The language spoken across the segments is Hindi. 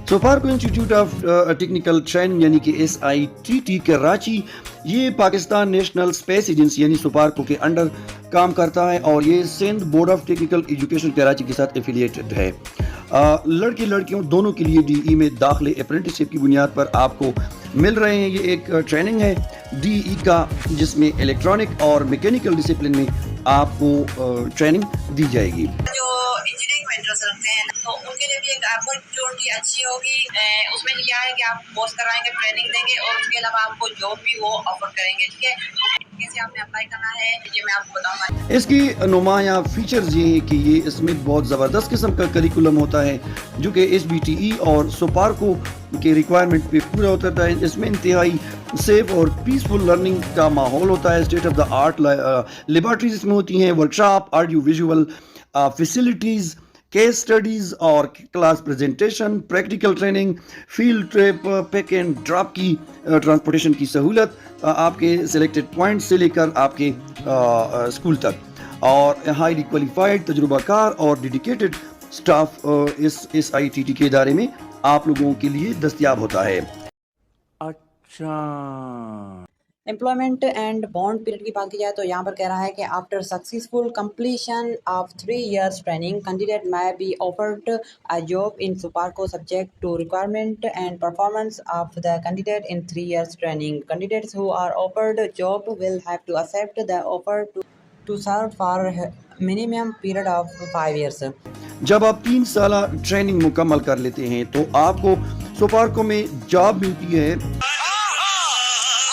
सोफारको इंस्टीट्यूट ऑफ टेक्निकल ट्रेनिंग यानी कि SITT कराची, ये पाकिस्तान नेशनल स्पेस एजेंसी यानी सोफारको के अंडर काम करता है और ये Sindh Board of Technical Education Karachi के साथ एफिलिएटेड है। लड़के लड़कियों दोनों के लिए DE में दाखिले अप्रेंटिसशिप की बुनियाद पर आपको मिल रहे हैं। ये एक ट्रेनिंग है DE का, जिसमें इलेक्ट्रॉनिक और मैकेनिकल डिसिप्लिन में आपको ट्रेनिंग दी जाएगी। जो इंजीनियरिंग में इंटरेस्ट रखते हैं तो उनके लिए भी एक अपॉर्चुनिटी अच्छी होगी। उसमें क्या है कि आप कोर्स कराएंगे, ट्रेनिंग देंगे और उसके अलावा आपको जॉब भी वो ऑफर करेंगे। ठीक है, कैसे आपने अप्लाई करना है ये मैं आपको बताऊंगा। इसकी नुमाया फीचर्स ये हैं कि ये इसमें बहुत ज़बरदस्त किस्म का करिकुलम होता है जो कि SBTE और सोपारको के रिक्वायरमेंट पे पूरा उतरता है। इसमें इंतहाई सेफ और पीसफुल लर्निंग का माहौल होता है। State of the art laboratories इसमें होती हैं, workshop, audio visual facilities, case studies और class presentation, practical training, field trip, pick and drop की ट्रांसपोर्टेशन की सहूलत आपके सिलेक्टेड पॉइंट से लेकर आपके स्कूल तक, और हाईली क्वालिफाइड, तजुर्बाकार और डेडिकेटेड स्टाफ इस SITT के इदारे में आप लोगों के लिए दस्तयाब होता है। अच्छा, एम्प्लॉयमेंट एंड बॉन्ड पीरियड की बात की जाए तो यहाँ पर कह रहा है कि after successful completion of 3 years training candidate may be offered a job in सोपारको subject to requirement and performance of the candidate in 3 years training. Candidates who are offered job will have to accept the offer to serve for minimum period of 5 years। जब आप 3 साल ट्रेनिंग मुकम्मल कर लेते हैं तो आपको सोपारको में जॉब मिलती है,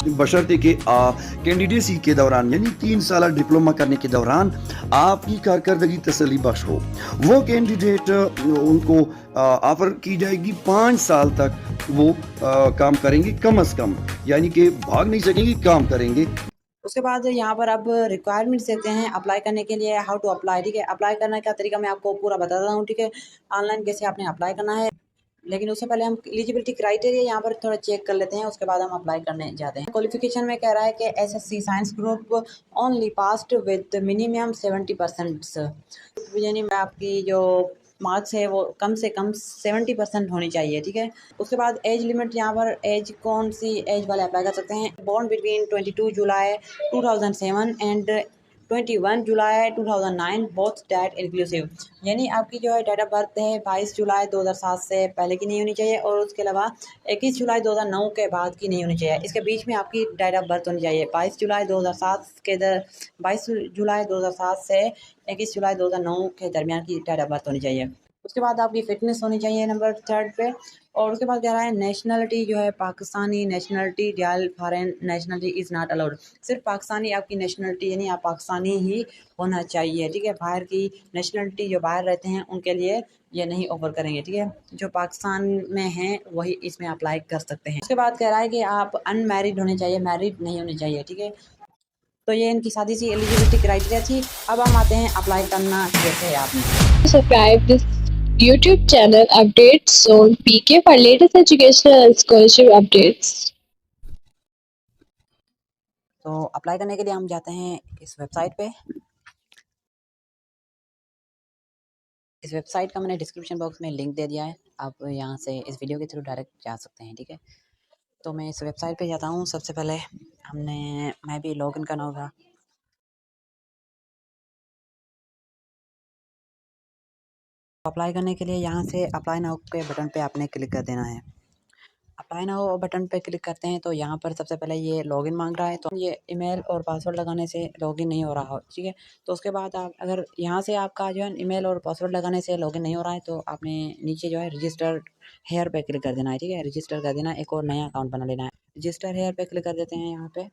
बशर्ते के कैंडिडेसी के दौरान यानी 3 साल डिप्लोमा करने के दौरान आपकी कारकर्दगी तसल्ली बख्श हो। वो कैंडिडेट उनको ऑफर की जाएगी 5 साल तक वो काम करेंगे कम से कम, यानी कि भाग नहीं सकेंगे, काम करेंगे। उसके बाद यहाँ पर अब रिक्वायरमेंट्स देते हैं अप्लाई करने के लिए, हाउ टू अप्लाई। ठीक है, अप्लाई करने का तरीका मैं आपको पूरा बता देता हूँ। ठीक है, ऑनलाइन कैसे आपने अप्लाई करना है, लेकिन उससे पहले हम एलिजिबिलिटी क्राइटेरिया यहाँ पर थोड़ा चेक कर लेते हैं, उसके बाद हम अप्लाई करने जाते हैं। क्वालिफिकेशन में कह रहा है कि SSC science group only passed with minimum 70%, यानी आपकी जो मार्क्स है वो कम से कम 70% होनी चाहिए। ठीक है, उसके बाद एज लिमिट, यहाँ पर एज कौन सी एज वाले अप्लाई कर सकते हैं। Born between 22 July 2007 and 21 July 2009 both date inclusive, यानी आपकी जो है डेट ऑफ बर्थ है 22 जुलाई 2007 से पहले की नहीं होनी चाहिए और उसके अलावा 21 जुलाई 2009 के बाद की नहीं होनी चाहिए। इसके बीच में आपकी डेट ऑफ बर्थ होनी चाहिए 22 जुलाई 2007 के 22 जुलाई 2007 से 21 जुलाई 2009 के दरमियान की डेट ऑफ बर्थ होनी चाहिए। उसके बाद आपकी फ़िटनेस होनी चाहिए नंबर 3 पे। और उसके बाद कह रहा है नेशनलिटी जो है Pakistani nationality, real foreign nationality is not allowed. सिर्फ पाकिस्तानी आपकी नेशनलिटी, यानी आप पाकिस्तानी ही होना चाहिए। ठीक है, बाहर की नेशनलिटी जो बाहर रहते हैं उनके लिए ये नहीं ऑफर करेंगे। ठीक है, जो पाकिस्तान में हैं वही इसमें अप्लाई कर सकते हैं। उसके बाद कह रहा है कि आप अनमैरिड होने चाहिए, मैरिड नहीं होने चाहिए। ठीक है, तो ये इनकी सादी सी एलिजिबिलिटी क्राइटेरिया थी। अब हम आते हैं अप्लाई करना कैसे है आपने। Subscribe this YouTube channel updates on PK for latest educational and scholarship updates. तो अप्लाई करने के लिए हम जाते हैं इस वेबसाइट पे। इस वेबसाइट का मैंने डिस्क्रिप्शन बॉक्स में लिंक दे दिया है, आप यहाँ से इस वीडियो के थ्रू डायरेक्ट जा सकते हैं। ठीक है, तो मैं इस वेबसाइट पे जाता हूँ। सबसे पहले मैं भी लॉगिन करना होगा। अप्लाई करने के लिए यहाँ से अप्लाई नाउ के बटन पे आपने क्लिक कर देना है। अप्लाई नाउ बटन पे क्लिक करते हैं तो यहाँ पर सबसे पहले ये लॉगिन मांग रहा है, तो ये ईमेल और पासवर्ड लगाने से लॉगिन नहीं हो रहा हो। ठीक है, तो उसके बाद आप अगर यहाँ से आपका जो है ईमेल और पासवर्ड लगाने से लॉगिन नहीं हो रहा है तो आपने नीचे जो है रजिस्टर हेयर पे क्लिक कर देना है। ठीक है, रजिस्टर कर देना है, एक और नया अकाउंट बना लेना है। रजिस्टर हेयर पे क्लिक कर देते हैं यहाँ पे,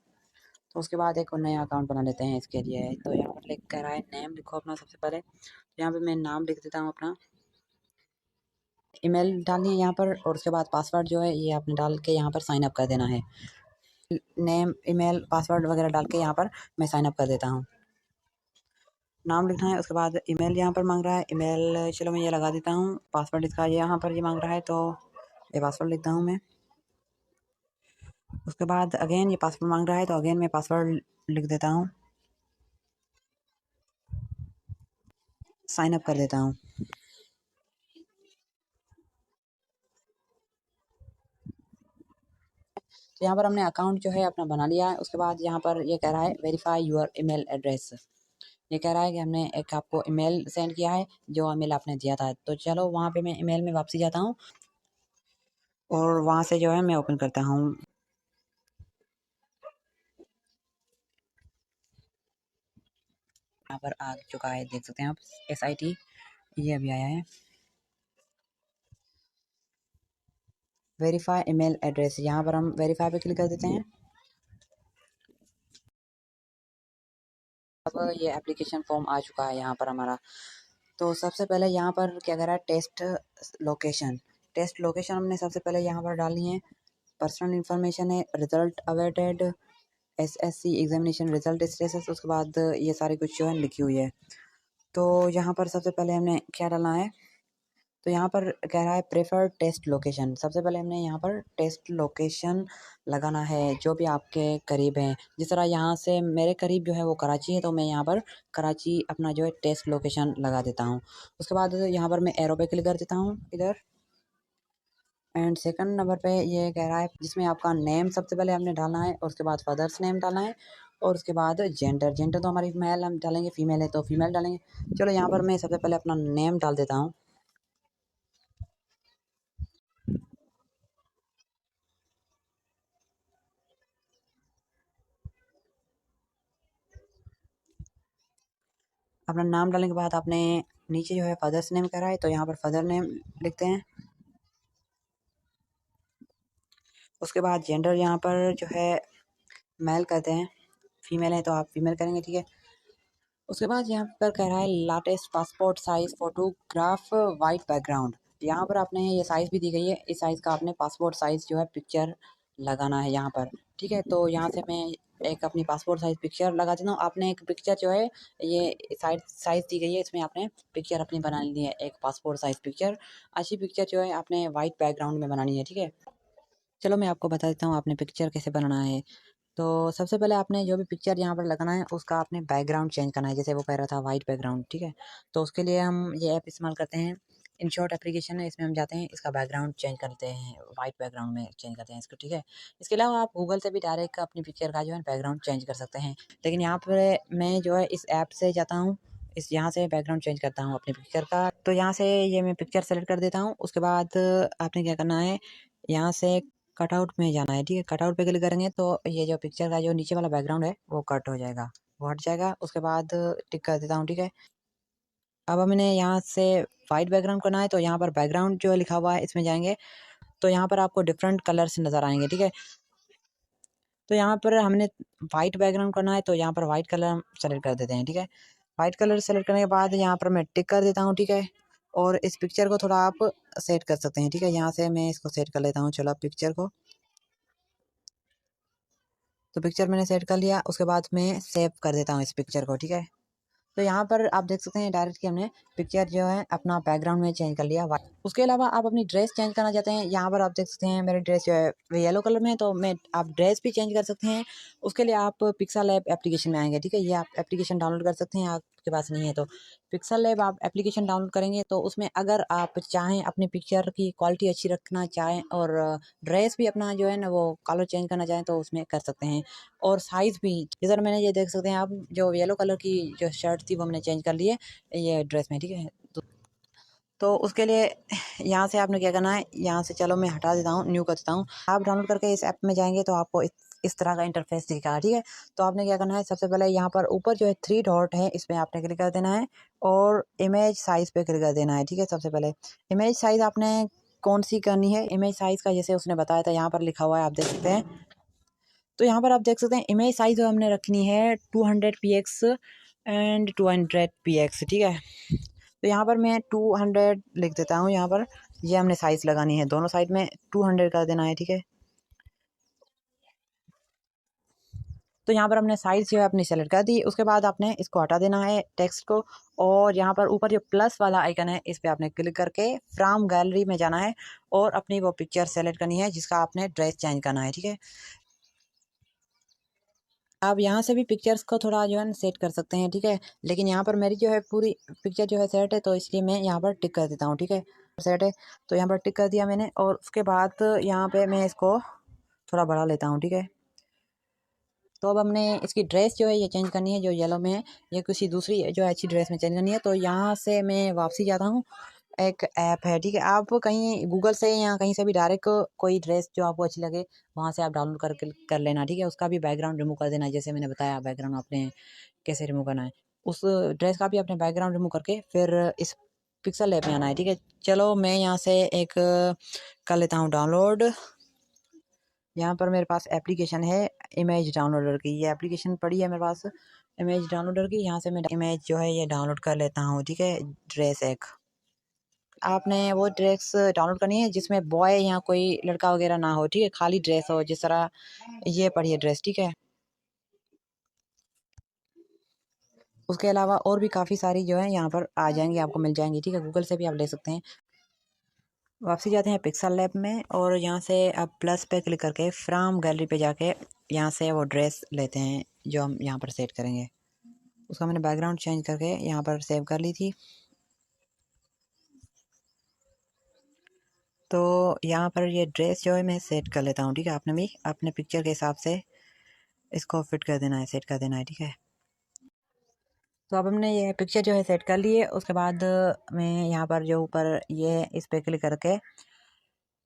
तो उसके बाद एक और नया अकाउंट बना लेते हैं इसके लिए। तो यहाँ पर लिख कर रहा है नेम लिखो अपना। सबसे पहले यहाँ पे मैं नाम लिख देता हूँ अपना, ईमेल डालनी है यहाँ पर, और उसके बाद पासवर्ड जो है ये आपने डाल के यहाँ पर साइन अप कर देना है। नेम, ईमेल, पासवर्ड वगैरह डाल के यहाँ पर मैं साइन अप कर देता हूँ। नाम लिखना है, उसके बाद ईमेल यहाँ पर मांग रहा है, ईमेल चलो मैं ये लगा देता हूँ। पासवर्ड इसका यहाँ पर ये मांग रहा है तो ये पासवर्ड लिखता हूँ मैं। उसके बाद अगेन ये पासवर्ड मांग रहा है तो अगेन मैं पासवर्ड लिख देता हूँ, साइन अप कर देता हूँ। तो यहाँ पर हमने अकाउंट जो है अपना बना लिया है। उसके बाद यहाँ पर ये कह रहा है वेरीफाई योर ईमेल एड्रेस। ये कह रहा है कि हमने एक आपको ईमेल सेंड किया है, जो ईमेल आपने दिया था। तो चलो वहाँ पे मैं ईमेल में वापसी जाता हूँ और वहाँ से जो है मैं ओपन करता हूँ। यहाँ पर आ चुका है, देख सकते हैं आप, SIT ये अभी आया है। वेरीफाई ईमेल एड्रेस, यहाँ पर हम वेरीफाई पे क्लिक कर देते हैं। अब ये एप्लीकेशन फॉर्म आ चुका है यहाँ पर हमारा। तो सबसे पहले यहाँ पर क्या कह रहा है, टेस्ट लोकेशन। टेस्ट लोकेशन हमने सबसे पहले यहाँ पर डालनी है। पर्सनल इन्फॉर्मेशन है, result awaited, SSC examination result status, उसके बाद ये सारी कुछ जो है लिखी हुई है। तो यहाँ पर सबसे पहले हमने क्या डालना है, तो यहाँ पर कह रहा है प्रेफर्ड टेस्ट लोकेशन। सबसे पहले हमने यहाँ पर टेस्ट लोकेशन लगाना है जो भी आपके करीब है। जिस तरह यहाँ से मेरे करीब जो है वो कराची है, तो मैं यहाँ पर कराची अपना जो है टेस्ट लोकेशन लगा देता हूँ। उसके बाद यहाँ पर मैं एरो पे क्लिक कर देता हूँ इधर। एंड सेकंड नंबर पे ये कह रहा है जिसमें आपका नेम सबसे पहले हमने डालना है, और उसके बाद फादर्स नेम डालना है, और उसके बाद जेंडर। जेंडर तो हमारी मेल हम डालेंगे, फीमेल है तो फीमेल डालेंगे। चलो यहाँ पर मैं सबसे पहले अपना नेम डाल देता हूँ। अपना नाम डालने के बाद आपने नीचे जो है फादर्स नेम कह रहा है, तो यहाँ पर फादर नेम लिखते हैं। उसके बाद जेंडर यहाँ पर जो है मेल कहते हैं, फीमेल है तो आप फीमेल करेंगे, ठीक है। उसके बाद यहाँ पर कह रहा है latest passport size photograph white background. यहाँ पर आपने ये साइज़ भी दी गई है, इस साइज़ का आपने पासपोर्ट साइज़ जो है पिक्चर लगाना है यहाँ पर, ठीक है। तो यहाँ से मैं एक अपनी पासपोर्ट साइज़ पिक्चर लगा देता हूँ। आपने एक पिक्चर जो है ये साइज़ दी गई है, इसमें आपने पिक्चर अपनी बना ली है, एक पासपोर्ट साइज़ पिक्चर। अच्छी पिक्चर जो है आपने वाइट बैकग्राउंड में बनानी है, ठीक है। चलो मैं आपको बता देता हूँ आपने पिक्चर कैसे बनाना है। तो सबसे पहले आपने जो भी पिक्चर यहाँ पर लगाना है उसका आपने बैकग्राउंड चेंज करना है। जैसे वो कह रहा था वाइट बैकग्राउंड, ठीक है। तो उसके लिए हम ये ऐप इस्तेमाल करते हैं, InShot एप्लीकेशन है, इसमें हम जाते हैं, इसका बैकग्राउंड चेंज करते हैं, वाइट बैकग्राउंड में चेंज करते हैं इसको, ठीक है। इसके अलावा आप गूगल से भी डायरेक्ट अपनी पिक्चर का जो है बैकग्राउंड चेंज कर सकते हैं। लेकिन यहाँ पर मैं जो है इस ऐप से जाता हूँ, इस यहाँ से बैकग्राउंड चेंज करता हूँ अपनी पिक्चर का। तो यहाँ से ये मैं पिक्चर सेलेक्ट कर देता हूँ। उसके बाद आपने क्या करना है, यहाँ से कटआउट में जाना है, ठीक है। कटआउट पे क्लिक करेंगे तो ये जो पिक्चर का जो नीचे वाला बैकग्राउंड है वो कट हो जाएगा, वो हट जाएगा। उसके बाद टिक कर देता हूँ, ठीक है। अब हमने यहाँ से वाइट बैकग्राउंड करना है, तो यहाँ पर बैकग्राउंड जो लिखा हुआ है इसमें जाएंगे, तो यहाँ पर आपको डिफरेंट कलर्स नज़र आएंगे, ठीक है। तो यहाँ पर हमने वाइट बैकग्राउंड करना है, तो यहाँ पर वाइट कलर हम सेलेक्ट कर देते हैं, ठीक है। वाइट कलर सेलेक्ट करने के बाद यहाँ पर मैं टिक कर देता हूँ, ठीक है। और इस पिक्चर को थोड़ा आप सेट कर सकते हैं, ठीक है। यहाँ से मैं इसको सेट कर लेता हूँ, चलो पिक्चर को। तो पिक्चर मैंने सेट कर लिया, उसके बाद मैं सेव कर देता हूँ इस पिक्चर को, ठीक है। तो यहाँ पर आप देख सकते हैं डायरेक्ट कि हमने पिक्चर जो है अपना बैकग्राउंड में चेंज कर लिया। उसके अलावा आप अपनी ड्रेस चेंज करना चाहते हैं, यहाँ पर आप देख सकते हैं मेरी ड्रेस जो है येलो कलर में है, तो मैं आप ड्रेस भी चेंज कर सकते हैं। उसके लिए आप पिक्सल लैब एप्लीकेशन में आएंगे, ठीक है। ये आप एप्लीकेशन डाउनलोड कर सकते हैं, आपके पास नहीं है तो पिक्सल लैब आप एप्लीकेशन डाउनलोड करेंगे, तो उसमें अगर आप चाहें अपनी पिक्चर की क्वालिटी अच्छी रखना चाहें और ड्रेस भी अपना जो है ना वो कलर चेंज करना चाहें तो उसमें कर सकते हैं। और साइज़ भी इधर मैंने ये देख सकते हैं आप, जो येलो कलर की जो शर्ट थी वो हमने चेंज कर ली है ये ड्रेस में, ठीक है। तो उसके लिए यहाँ से आपने क्या करना है, यहाँ से चलो मैं हटा देता हूँ, न्यू कर देता हूँ। आप डाउनलोड करके इस ऐप में जाएंगे तो आपको इस तरह का इंटरफेस दिखेगा, ठीक है। तो आपने क्या करना है, सबसे पहले यहाँ पर ऊपर जो है 3 डॉट है, इस पर आपने क्लिक कर देना है और इमेज साइज़ पे क्लिक कर देना है, ठीक है। सबसे पहले इमेज साइज़ आपने कौन सी करनी है, इमेज साइज़ का जैसे उसने बताया था यहाँ पर लिखा हुआ है, आप देख सकते हैं। तो यहाँ पर आप देख सकते हैं इमेज साइज़ जो हमने रखनी है 200px एंड 200px, ठीक है। तो यहाँ पर मैं 200 लिख देता हूँ, यहाँ पर ये हमने साइज़ लगानी है, दोनों साइड में 200 कर देना है, ठीक है। तो यहाँ पर हमने साइज़ जो है अपनी सेलेक्ट कर दी। उसके बाद आपने इसको हटा देना है टेक्स्ट को, और यहाँ पर ऊपर जो प्लस वाला आइकन है इस पर आपने क्लिक करके फ्रॉम गैलरी में जाना है और अपनी वो पिक्चर सेलेक्ट करनी है जिसका आपने ड्रेस चेंज करना है, ठीक है। आप यहाँ से भी पिक्चर्स को थोड़ा जो है ना सेट कर सकते हैं, ठीक है। लेकिन यहाँ पर मेरी जो है पूरी पिक्चर जो है सेट है, तो इसलिए मैं यहाँ पर टिक कर देता हूँ, ठीक है। सेट है तो यहाँ पर टिक कर दिया मैंने, और उसके बाद यहाँ पे मैं इसको थोड़ा बढ़ा लेता हूँ, ठीक है। तो अब हमने इसकी ड्रेस जो है ये चेंज करनी है, जो येलो में है, ये किसी दूसरी जो अच्छी ड्रेस में चेंज करनी है। तो यहाँ से मैं वापसी जाता हूँ, एक ऐप है, ठीक है। आप कहीं गूगल से या कहीं से भी डायरेक्ट कोई ड्रेस जो आपको अच्छी लगे वहाँ से आप डाउनलोड कर लेना, ठीक है। उसका भी बैकग्राउंड रिमूव कर देना, जैसे मैंने बताया बैकग्राउंड आपने कैसे रिमूव करना है। उस ड्रेस का भी अपने बैकग्राउंड रिमूव करके फिर इस पिक्सल ऐप में आना है, ठीक है। चलो मैं यहाँ से एक कर लेता हूँ डाउनलोड। यहाँ पर मेरे पास एप्लीकेशन है इमेज डाउनलोडर की, ये एप्लीकेशन पड़ी है मेरे पास इमेज डाउनलोडर की। यहाँ से मैं इमेज जो है ये डाउनलोड कर लेता हूँ, ठीक है। ड्रेस एक आपने वो ड्रेस डाउनलोड करनी है जिसमें बॉय या कोई लड़का वगैरह ना हो, ठीक है। खाली ड्रेस हो, जिस तरह ये पड़ी है ड्रेस, ठीक है। उसके अलावा और भी काफ़ी सारी जो है यहाँ पर आ जाएंगी, आपको मिल जाएंगी, ठीक है। गूगल से भी आप ले सकते हैं। वापसी जाते हैं पिक्सल लैब में और यहाँ से आप प्लस पे क्लिक करके फ्रॉम गैलरी पे जाके यहाँ से वो ड्रेस लेते हैं जो हम यहाँ पर सेट करेंगे। उसका मैंने बैकग्राउंड चेंज करके यहाँ पर सेव कर ली थी। तो यहाँ पर ये ड्रेस जो है मैं सेट कर लेता हूँ, ठीक है। आपने भी अपने पिक्चर के हिसाब से इसको फिट कर देना है, सेट कर देना है, ठीक है। तो अब हमने ये पिक्चर जो है सेट कर ली है। उसके बाद मैं यहाँ पर जो ऊपर ये इस पर क्लिक करके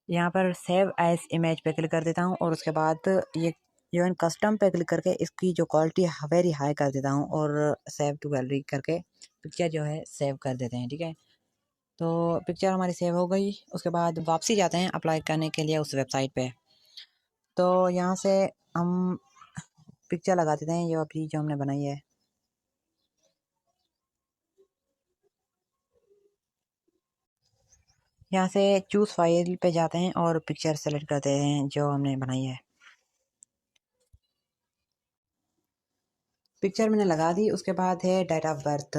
यहाँ पर सेव एज इमेज पे क्लिक कर देता हूँ और उसके बाद ये जो है कस्टम पे क्लिक करके इसकी जो क्वालिटी वेरी हाई कर देता हूँ और सेव टू गैलरी करके पिक्चर जो है सेव कर देते हैं, ठीक है। तो पिक्चर हमारी सेव हो गई। उसके बाद वापसी जाते हैं अप्लाई करने के लिए उस वेबसाइट पे। तो यहाँ से हम पिक्चर लगा देते हैं, ये अभी जो हमने बनाई है। यहाँ से चूज़ फाइल पे जाते हैं और पिक्चर सेलेक्ट करते हैं जो हमने बनाई है। पिक्चर मैंने लगा दी। उसके बाद है डेट ऑफ बर्थ।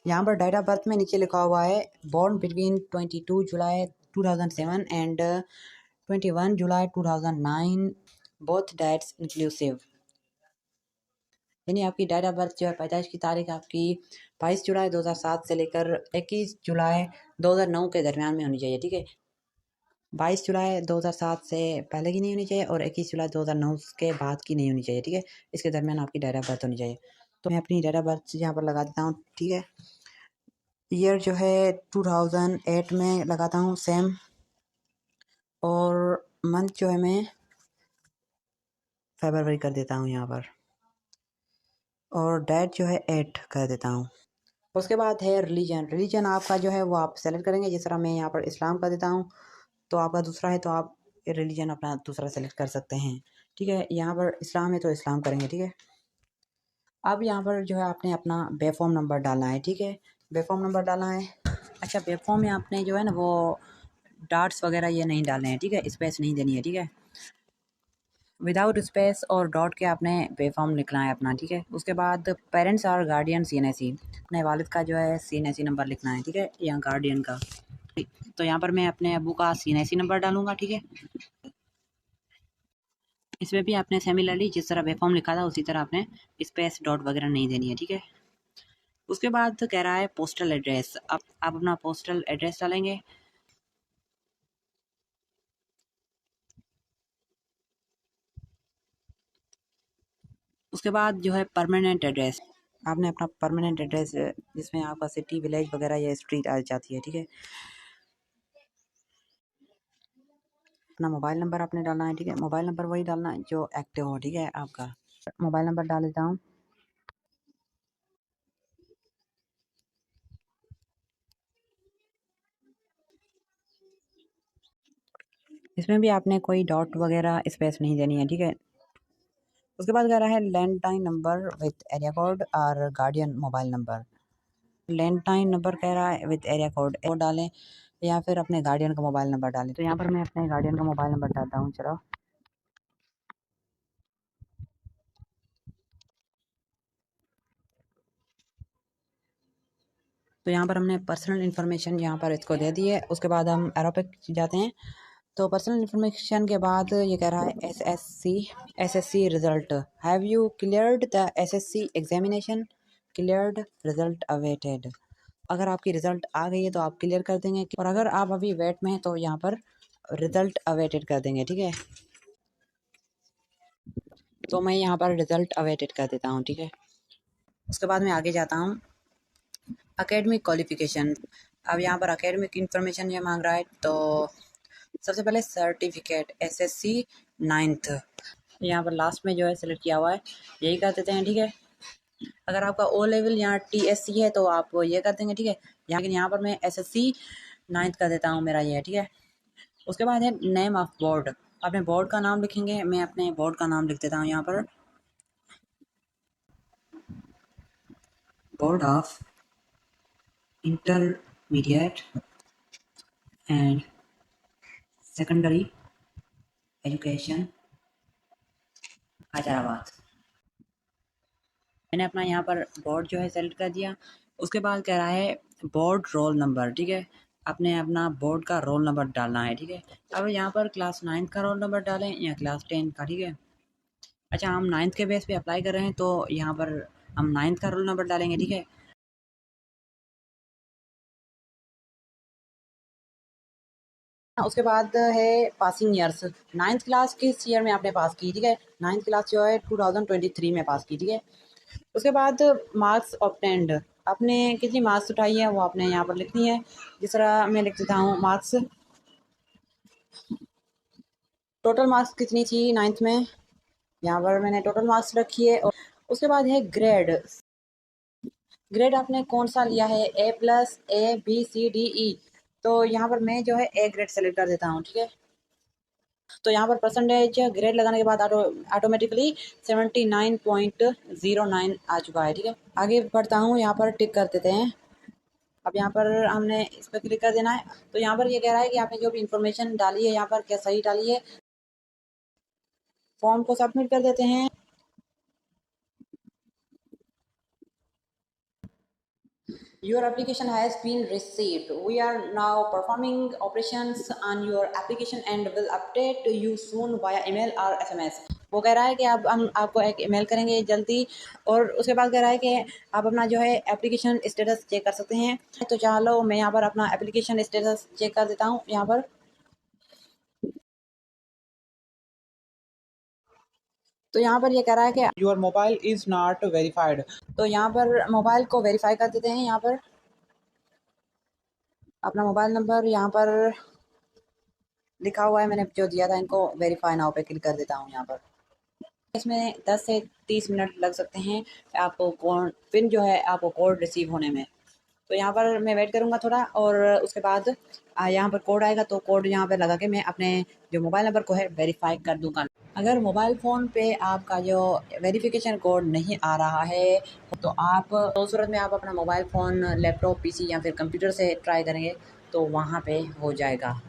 यहाँ पर डेट ऑफ बर्थ में नीचे लिखा हुआ है born between 22 July 2007 and 21 July 2009 both dates inclusive. यानी आपकी डेट ऑफ बर्थ जो है पैदाइश की तारीख आपकी 22 जुलाई 2007 से लेकर 21 जुलाई 2009 के दरमियान में होनी चाहिए, ठीक है। 22 जुलाई 2007 से पहले की नहीं होनी चाहिए और 21 जुलाई 2009 के बाद की नहीं होनी चाहिए, ठीक है। इसके दरमियान आपकी डेट ऑफ बर्थ होनी चाहिए। तो मैं अपनी डेट ऑफ बर्थ यहाँ पर लगा देता हूँ, ठीक है। ईयर जो है 2008 में लगाता हूँ सेम, और मंथ जो है मैं फरवरी कर देता हूँ यहाँ पर, और डेट जो है 8 कर देता हूँ। उसके बाद है रिलीजन आपका जो है वो आप सेलेक्ट करेंगे। जिस तरह मैं यहाँ पर इस्लाम कर देता हूँ, तो आपका दूसरा है तो आप रिलीजन अपना दूसरा सेलेक्ट कर सकते हैं, ठीक है। यहाँ पर इस्लाम है तो इस्लाम करेंगे, ठीक है। अब यहाँ पर जो है आपने अपना बेफॉर्म नंबर डालना है, ठीक है। बेफॉर्म नंबर डालना है। अच्छा, बेफॉर्म में आपने जो है ना वो डॉट्स वगैरह ये नहीं डालने हैं, ठीक है। स्पेस नहीं देनी है, ठीक है। विदाउट स्पेस और डॉट के आपने बेफॉर्म लिखना है अपना, ठीक है। उसके बाद पेरेंट्स और गार्डियन CNAC, अपने वालिद का जो है CNAC नंबर लिखना है, ठीक है, या गार्डियन का। तो यहाँ पर मैं अपने अबू का CNAC नंबर डालूंगा, ठीक है। इसमें भी आपने सिमिलरली जिस तरह बेफॉर्म लिखा था उसी तरह आपने स्पेस डॉट वगैरह नहीं देनी है, ठीक है। उसके बाद कह रहा है पोस्टल एड्रेस। आप अपना पोस्टल एड्रेस डालेंगे। उसके बाद जो है परमानेंट एड्रेस, आपने अपना परमानेंट एड्रेस जिसमें आपका सिटी विलेज वगैरह या स्ट्रीट आ जाती है, ठीक है। अपना मोबाइल नंबर आपने डालना है, ठीक है। मोबाइल नंबर वही डालना है जो एक्टिव हो, ठीक है आपका। मोबाइल नंबर डाल देता हूँ। इसमें भी आपने कोई डॉट वगैरह स्पेस नहीं देनी है, ठीक है। उसके बाद कह रहा है landline number with area code और guardian mobile number. Landline number कह रहा है विथ एरिया कोड, वो डालें या फिर अपने गार्डियन का मोबाइल नंबर डालें। तो यहाँ पर मैं अपने गार्डियन का मोबाइल नंबर डालता हूँ, चलो। तो यहाँ पर हमने पर्सनल इन्फॉर्मेशन यहाँ पर इसको दे दी है। उसके बाद हम एरो पे जाते हैं। तो पर्सनल इन्फॉर्मेशन के बाद ये कह रहा है SSC result. Have you cleared the SSC examination? Cleared result awaited. अगर आपकी रिजल्ट आ गई है तो आप क्लियर कर देंगे, और अगर आप अभी वेट में हैं तो यहाँ पर रिजल्ट अवेटेड कर देंगे, ठीक है। तो मैं यहाँ पर रिज़ल्ट अवेटेड कर देता हूँ, ठीक है। उसके बाद मैं आगे जाता हूँ, एकेडमिक क्वालिफ़िकेशन। अब यहाँ पर एकेडमिक इन्फॉर्मेशन ये मांग रहा है, तो सबसे पहले सर्टिफिकेट SSC 9th यहाँ पर लास्ट में जो है सेलेक्ट किया हुआ है, यही कर देते हैं, ठीक है। अगर आपका O लेवल यहाँ TSC है तो आप ये कर देंगे, ठीक है। लेकिन यहाँ पर मैं SSC 9th कर देता हूँ, मेरा ये है, ठीक है। उसके बाद है नेम ऑफ बोर्ड, अपने बोर्ड का नाम लिखेंगे। मैं अपने बोर्ड का नाम लिख देता हूँ यहाँ पर, board of intermediate and secondary education Hyderabad. मैंने अपना यहाँ पर बोर्ड जो है सेलेक्ट कर दिया। उसके बाद कह रहा है बोर्ड रोल नंबर, ठीक है। आपने अपना बोर्ड का रोल नंबर डालना है, ठीक है। अब यहाँ पर क्लास 9th का रोल नंबर डालें या क्लास 10 का, ठीक है। अच्छा, हम 9th के बेस पे अप्लाई कर रहे हैं तो यहाँ पर हम 9th का रोल नंबर डालेंगे, ठीक है। उसके बाद है पासिंग ईयर्स, 9th क्लास किस ईयर में आपने पास की, ठीक है। 9th क्लास जो है 2023 में पास की, ठीक है। उसके बाद मार्क्स ऑब्टेंड, आपने कितनी मार्क्स उठाई है वो आपने यहाँ पर लिखनी है। जिस तरह मैं लिख देता हूँ मार्क्स, टोटल मार्क्स कितनी थी 9th में, यहाँ पर मैंने टोटल मार्क्स रखी है। और उसके बाद है ग्रेड, ग्रेड आपने कौन सा लिया है, A+, A, B, C, D, E। तो यहाँ पर मैं जो है A ग्रेड सेलेक्ट कर देता हूँ, ठीक है। तो यहाँ पर परसेंटेज ग्रेड लगाने के बाद ऑटोमेटिकली 79.09 आ चुका है, ठीक है। आगे बढ़ता हूँ, यहाँ पर टिक कर देते हैं। अब यहाँ पर हमने इस पर क्लिक कर देना है। तो यहाँ पर ये कह रहा है कि आपने जो भी इंफॉर्मेशन डाली है यहाँ पर क्या सही डाली है। फॉर्म को सबमिट कर देते हैं। Your application has been received. We are now performing operations on your application and will update you soon via email or SMS। वो कह रहा है कि अब हम आपको एक ईमेल करेंगे जल्दी। और उसके बाद कह रहा है कि आप अपना जो है एप्लीकेशन स्टेटस चेक कर सकते हैं। तो चलो मैं यहाँ पर अपना एप्लीकेशन स्टेटस चेक कर देता हूँ यहाँ पर। तो यहाँ पर ये कह रहा है कि your mobile is not verified. तो यहाँ पर मोबाइल को वेरीफाई कर देते हैं। यहाँ पर अपना मोबाइल नंबर यहाँ पर लिखा हुआ है, मैंने जो दिया था, इनको वेरीफाई नाउ पे क्लिक कर देता हूँ यहाँ पर। इसमें 10 से 30 मिनट लग सकते हैं आपको कोड, पिन जो है आपको कोड रिसीव होने में। तो यहाँ पर मैं वेट करूँगा थोड़ा, और उसके बाद यहाँ पर कोड आएगा तो कोड यहाँ पर लगा के मैं अपने जो मोबाइल नंबर को है वेरीफाई कर दूँगा। अगर मोबाइल फ़ोन पे आपका जो वेरिफिकेशन कोड नहीं आ रहा है तो आप उस सूरत में आप अपना मोबाइल फ़ोन, लैपटॉप, PC या फिर कंप्यूटर से ट्राई करेंगे तो वहाँ पे हो जाएगा।